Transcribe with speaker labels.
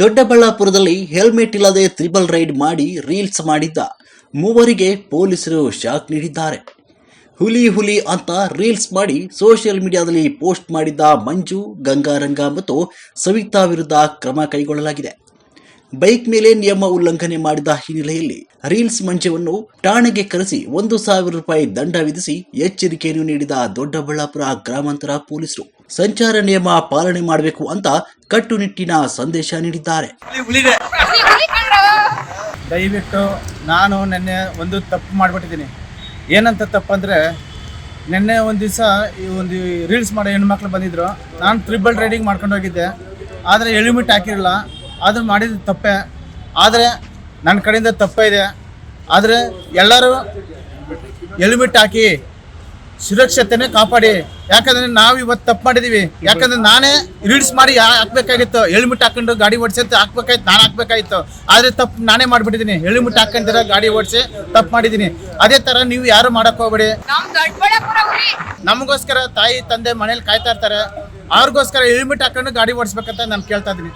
Speaker 1: ದೊಡ್ಡಬಳ್ಳಾಪುರದಲ್ಲಿ ಹೆಲ್ಮೆಟ್ ಇಲ್ಲದೆ triple ride ಮಾಡಿ ರೀಲ್ಸ್ ಮಾಡಿದ್ದ ಮೂವರಿಗೆ ಪೊಲೀಸರು ಶಾಕ್ ನೀಡಿದ್ದಾರೆ. ಹುಲಿ ಅಂತ ರೀಲ್ಸ್ ಮಾಡಿ ಸೋಷಿಯಲ್ ಮೀಡಿಯಾದಲ್ಲಿ ಪೋಸ್ಟ್ ಮಾಡಿದ್ದ ಮಂಜು, ಗಂಗಾರಂಗ ಮತ್ತು ಸವಿತಾ ವಿರುದ್ಧ ಕ್ರಮ ಕೈಗೊಳ್ಳಲಾಗಿದೆ. ಬೈಕ್ ಮೇಲೆ ನಿಯಮ ಉಲ್ಲಂಘನೆ ಮಾಡಿದ ಹಿನ್ನೆಲೆಯಲ್ಲಿ ರೀಲ್ಸ್ ಮಂಜುವನ್ನು ಠಾಣೆಗೆ ಕರೆಸಿ 1,000 ರೂಪಾಯಿ ದಂಡ ವಿಧಿಸಿ ಎಚ್ಚರಿಕೆಯನ್ನು ನೀಡಿದ ದೊಡ್ಡಬಳ್ಳಾಪುರ ಗ್ರಾಮಾಂತರ ಪೊಲೀಸರು ಸಂಚಾರ ನಿಯಮ ಪಾಲನೆ ಮಾಡಬೇಕು ಅಂತ ಕಟ್ಟುನಿಟ್ಟಿನ ಸಂದೇಶ ನೀಡಿದ್ದಾರೆ.
Speaker 2: ದಯವಿಟ್ಟು ನಾನು ನಿನ್ನೆ ಒಂದು ತಪ್ಪು ಮಾಡಿಬಿಟ್ಟಿದ್ದೀನಿ. ಏನಂತ ತಪ್ಪಂದರೆ, ನಿನ್ನೆ ಒಂದು ದಿವಸ ಒಂದು ರೀಲ್ಸ್ ಮಾಡೋ ಹೆಣ್ಮಕ್ಳು ಬಂದಿದ್ದರು. ನಾನು ತ್ರಿಬಲ್ ರೈಡಿಂಗ್ ಮಾಡ್ಕೊಂಡು ಹೋಗಿದ್ದೆ, ಆದರೆ ಹೆಲ್ಮೆಟ್ ಹಾಕಿರಲಿಲ್ಲ. ಅದು ಮಾಡಿದ ತಪ್ಪೆ, ಆದರೆ ನನ್ನ ಕಡೆಯಿಂದ ತಪ್ಪೇ ಇದೆ. ಆದರೆ ಎಲ್ಲರೂ ಹೆಲ್ಮೆಟ್ ಹಾಕಿ ಸುರಕ್ಷತೆನೇ ಕಾಪಾಡಿ. ಯಾಕಂದರೆ ನಾವು ಇವತ್ತು ತಪ್ಪು ಮಾಡಿದ್ದೀವಿ. ಯಾಕಂದರೆ ನಾನೇ ರೀಲ್ಸ್ ಮಾಡಿ ಹಾಕ್ಬೇಕಾಗಿತ್ತು. ಹೆಲ್ಮೆಟ್ ಹಾಕೊಂಡು ಗಾಡಿ ಓಡಿಸಿ ಹಾಕ್ಬೇಕಾಯ್ತು, ನಾನು ಹಾಕ್ಬೇಕಾಗಿತ್ತು. ಆದರೆ ತಪ್ಪು ನಾನೇ ಮಾಡಿಬಿಟ್ಟಿದ್ದೀನಿ. ಹೆಲ್ಮೆಟ್ ಹಾಕೊಂಡಿರ ಗಾಡಿ ಓಡಿಸಿ ತಪ್ಪು ಮಾಡಿದ್ದೀನಿ. ಅದೇ ಥರ ನೀವು ಯಾರು ಮಾಡೋಕ್ಕೆ ಹೋಗ್ಬೇಡಿ. ನಮಗೋಸ್ಕರ ತಾಯಿ ತಂದೆ ಮನೇಲಿ ಕಾಯ್ತಾ ಇರ್ತಾರೆ. ಅವ್ರಿಗೋಸ್ಕರ ಹೆಲ್ಮೆಟ್ ಹಾಕೊಂಡು ಗಾಡಿ ಓಡಿಸ್ಬೇಕಂತ ನಾನು ಕೇಳ್ತಾ ಇದ್ದೀನಿ.